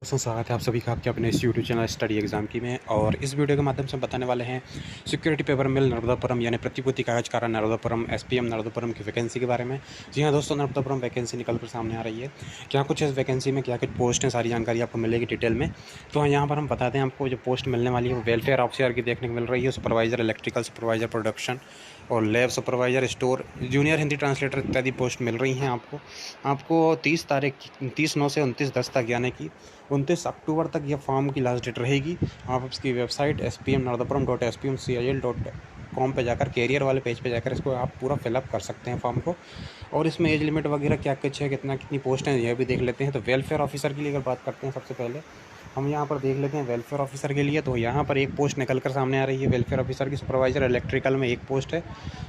दोस्तों स्वागत है आप सभी का आपके अपने इस यूट्यूब चैनल स्टडी एग्जाम की में। और इस वीडियो के माध्यम से हम बताने वाले हैं सिक्योरिटी पेपर मिल नर्मदापुरम यानी प्रतिभूति कागज कारा नर्मदापुरम एसपीएम नर्मदापुरम की वैकेंसी के बारे में। जी हाँ दोस्तों, नर्मदापुरम वैकेंसी निकल कर सामने आ रही है। क्या कुछ है इस वैकेंसी में, क्या कुछ पोस्ट है, सारी जानकारी आपको मिलेगी डिटेल में। तो यहाँ पर हम बताते हैं आपको जो पोस्ट मिलने वाली है वो वेलफेयर ऑफिसर की देखने को मिल रही है। सुपरवाइजर इलेक्ट्रिकल सुपरवाइजर प्रोडक्शन और lab supervisor store junior Hindi translator इत्यादि पोस्ट मिल रही हैं आपको 30/9 से 29/10 तक, यानी कि 29 अक्टूबर तक यह फॉर्म की लास्ट डेट रहेगी। आप इसकी वेबसाइट spmnardapuram.spmcil.com पे जाकर कैरियर वाले पेज पे जाकर इसको आप पूरा फिलअप कर सकते हैं फॉर्म को। और इसमें एज लिमिट वगैरह क्या कुछ है, कितनी पोस्ट हैं, यह भी देख लेते हैं। तो वेलफेयर ऑफिसर के लिए अगर बात करते हैं, सबसे पहले हम यहाँ पर देख लेते हैं वेलफेयर ऑफिसर के लिए। तो यहाँ पर एक पोस्ट निकल कर सामने आ रही है वेलफेयर ऑफिसर की। सुपरवाइजर इलेक्ट्रिकल में एक पोस्ट है।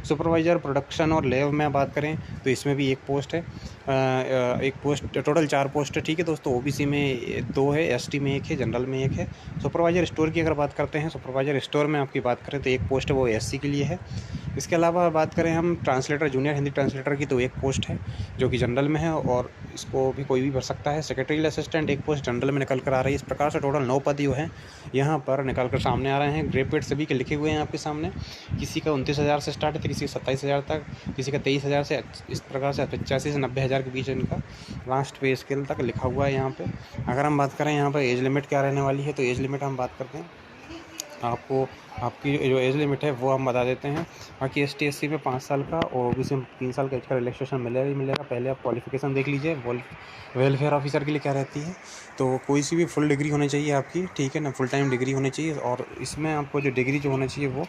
सुपरवाइजर प्रोडक्शन और लैब में बात करें तो इसमें भी एक पोस्ट है। एक पोस्ट, टोटल 4 पोस्ट है। ठीक है दोस्तों, ओबीसी में 2 है, एसटी में 1 है, जनरल में 1 है। सुपरवाइजर स्टोर की अगर बात करते हैं, सुपरवाइजर स्टोर में आपकी बात करें तो एक पोस्ट है, वो एससी के लिए है। इसके अलावा बात करें हम ट्रांसलेटर जूनियर हिंदी ट्रांसलेटर की, तो एक पोस्ट है जो कि जनरल में है और इसको भी कोई भी भर सकता है। सेक्रेटरियल असिस्टेंट एक पोस्ट जनरल में निकल कर आ रही है। इस प्रकार से टोटल 9 पद जो हैं यहाँ पर निकल कर सामने आ रहे हैं। ग्रेड सभी के लिखे हुए हैं आपके सामने। किसी का 29,000 से स्टार्ट है, किसी का 27,000 तक, किसी का 23,000 से, इस प्रकार से 85 से 90,000 के बीच इनका लास्ट पे स्केल तक लिखा हुआ है यहाँ पे। अगर हम बात करें यहाँ पर एज लिमिट क्या रहने वाली है, तो एज लिमिट हम बात करते हैं आपको, आपकी जो एज लिमिट है वो हम बता देते हैं। बाकी एसटी एससी में 5 साल का और ओबीसी में 3 साल का एज का रिलैक्सेशन मिलेगा ही मिलेगा। पहले आप क्वालिफिकेशन देख लीजिए वेलफेयर ऑफिसर के लिए क्या रहती है। तो कोई सी भी फुल डिग्री होनी चाहिए आपकी, ठीक है ना, फुल टाइम डिग्री होनी चाहिए। और इसमें आपको जो डिग्री जो होना चाहिए वो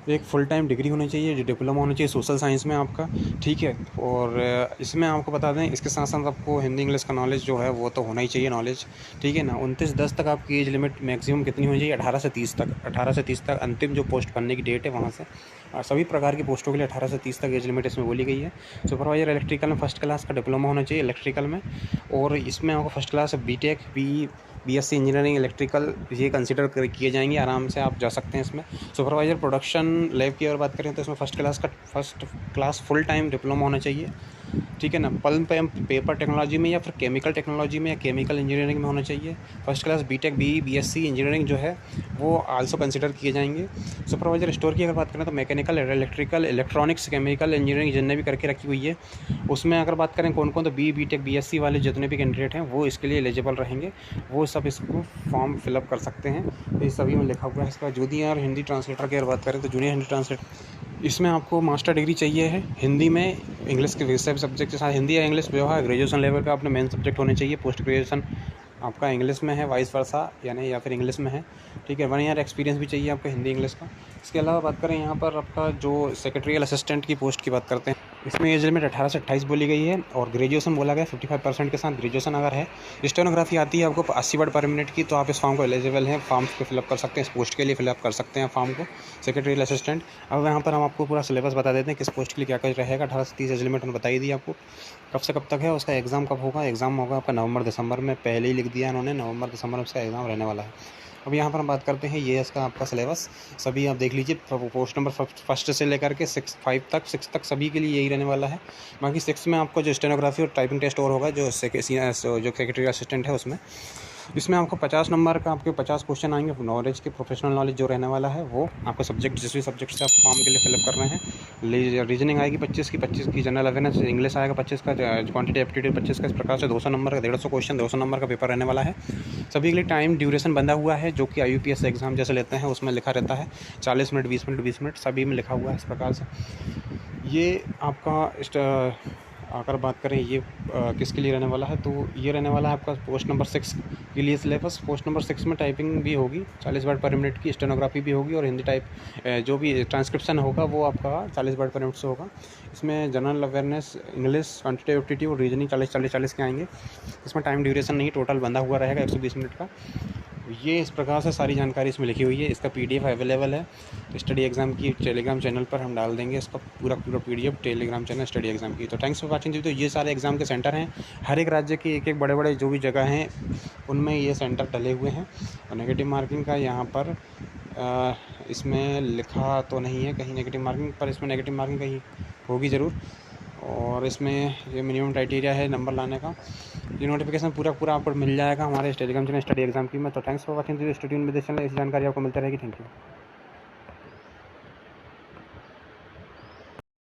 एक फुल टाइम डिग्री होनी चाहिए, जो डिप्लोमा होना चाहिए सोशल साइंस में आपका, ठीक है। और इसमें आपको बता दें, इसके साथ साथ आपको हिंदी इंग्लिश का नॉलेज जो है वो तो होना ही चाहिए नॉलेज, ठीक है ना। 29/10 तक आपकी एज लिमिट मैक्सिमम कितनी होनी चाहिए, 18 से 30 तक। 18 से 30 तक अंतिम जो पोस्ट भरने की डेट है वहाँ से। और सभी प्रकार की पोस्टों के लिए 18 से 30 तक एज लिमिट इसमें बोली गई है। सुपरवाइजर इलेक्ट्रिकल में फर्स्ट क्लास का डिप्लोमा होना चाहिए इलेक्ट्रिकल में, और इसमें आपको first class BTech BSc engineering electrical ये कंसिडर किए जाएंगे। आराम से आप जा सकते हैं इसमें। सुपरवाइजर प्रोडक्शन लैब की अगर बात करें तो इसमें first class full time diploma होना चाहिए, ठीक है ना। पल्प एंड पेपर टेक्नोलॉजी में या फिर केमिकल टेक्नोलॉजी में या केमिकल इंजीनियरिंग में होना चाहिए। First class BTech BSc engineering जो है वो आल्सो कंसिडर किए जाएंगे। सुपरवाइजर स्टोर की अगर बात करें तो mechanical electrical electronics chemical engineering जिनने भी करके रखी हुई है, उसमें अगर बात करें कौन कौन, तो बीटेक बीएससी वाले जितने भी कैंडिडेट हैं वो इसके लिए एलिजिबल रहेंगे। वो सब इसको फॉर्म फिलअप कर सकते हैं। तो इस सभी में लिखा हुआ है। इसका जूनियर हिंदी ट्रांसलेटर की अगर बात करें तो जूनियर हिंदी ट्रांसलेटर, इसमें आपको मास्टर डिग्री चाहिए है हिंदी में, इंग्लिश के विषय सब्जेक्ट के साथ हिंदी या इंग्लिश जो है ग्रेजुएशन लेवल पे आपने मेन सब्जेक्ट होने चाहिए। पोस्ट ग्रेजुएशन आपका इंग्लिश में है, वाइस वर्सा यानी, या फिर इंग्लिश में है, ठीक है। 1 ईयर एक्सपीरियंस भी चाहिए आपको हिंदी इंग्लिश का। इसके अलावा बात करें यहाँ पर आपका जो सेक्रेटरियल असिस्टेंट की पोस्ट की बात करते हैं, इसमें एज लिमिट 18 से 28 बोली गई है और ग्रेजुएशन बोला गया 55% के साथ ग्रेजुएशन अगर है। स्टेनोग्राफी आती है आपको 80 वर्ड पर मिनट की, तो आप इस फॉर्म को एलिजिबल हैं, फॉर्म को फिलअप कर सकते हैं। इस पोस्ट के लिए फिलअप कर सकते हैं फॉर्म को, सेक्रेटरियल असिस्टेंट। अब यहाँ पर हम आपको पूरा सिलेबस बता देते हैं किस पोस्ट के लिए क्या कुछ रहेगा। 18 से 30 एज लिमिट उन्होंने बताई दी आपको, कब से कब तक है, उसका एग्ज़ाम कब होगा। एग्ज़ाम होगा आपका नवंबर दिसंबर में, पहले ही लिख दिया इन्होंने, नवंबर दिसंबर में उसका एग्ज़ाम रहने वाला है। अब यहाँ पर हम बात करते हैं, ये इसका आपका सिलेबस सभी आप देख लीजिए। पोस्ट नंबर फर्स्ट से लेकर के 6 तक सभी के लिए यही रहने वाला है। बाकी 6 में आपको जो स्टेनोग्राफी और टाइपिंग टेस्ट और होगा, जो सेक्रेटरी असिस्टेंट है उसमें, इसमें आपको 50 नंबर का आपके 50 क्वेश्चन आएंगे नॉलेज के, प्रोफेशनल नॉलेज जो रहने वाला है वो आपको सब्जेक्ट, जिस भी सब्जेक्ट से आप फॉर्म के लिए फिलअप कर रहे हैं। रीजनिंग आएगी 25 की जनरल अवेयरनेस, इंग्लिश आएगा 25 का, क्वांटिटी एप्टीट्यूड 25 का। इस प्रकार से 200 नंबर का 150 क्वेश्चन, 200 नंबर का पेपर रहने वाला है। सभी के लिए टाइम ड्यूरेशन बंधा हुआ है, जो कि IUPS एग्जाम जैसे लेते हैं उसमें लिखा रहता है 40 मिनट 20 मिनट 20 मिनट, सभी में लिखा हुआ है इस प्रकार से। ये आपका अगर बात करें ये किसके लिए रहने वाला है, तो ये रहने वाला है आपका पोस्ट नंबर 6 के लिए सिलेबस। पोस्ट नंबर 6 में टाइपिंग भी होगी 40 वर्ड पर मिनट की, स्टेनोग्राफी भी होगी और हिंदी जो भी ट्रांसक्रिप्शन होगा वो आपका 40 वर्ड पर मिनट से होगा। इसमें general awareness, English, quantitative aptitude और रीजनिंग 40 के आएंगे। इसमें टाइम ड्यूरेशन नहीं, टोटल बंधा हुआ रहेगा 120 मिनट का। ये इस प्रकार से सारी जानकारी इसमें लिखी हुई है। इसका PDF अवेलेबल है स्टडी एग्जाम की टेलीग्राम चैनल पर, हम डाल देंगे इसका पूरा PDF Telegram channel study exam की। तो थैंक्स फॉर वाचिंग। तो ये सारे एग्जाम के सेंटर हैं, हर एक राज्य के एक बड़े बड़े जो भी जगह हैं उनमें ये सेंटर डले हुए हैं। और नेगेटिव मार्किंग का यहाँ पर इसमें लिखा तो नहीं है कहीं नेगेटिव मार्किंग, पर इसमें नेगेटिव मार्किंग कहीं होगी ज़रूर। और इसमें ये मिनिमम क्राइटेरिया है नंबर लाने का। ये नोटिफिकेशन पूरा आपको मिल जाएगा हमारे टेलीग्राम चैनल स्टडी एग्जाम की में। तो thanks for watching this study with this channel. इस जानकारी आपको मिलती रहेगी। Thank you.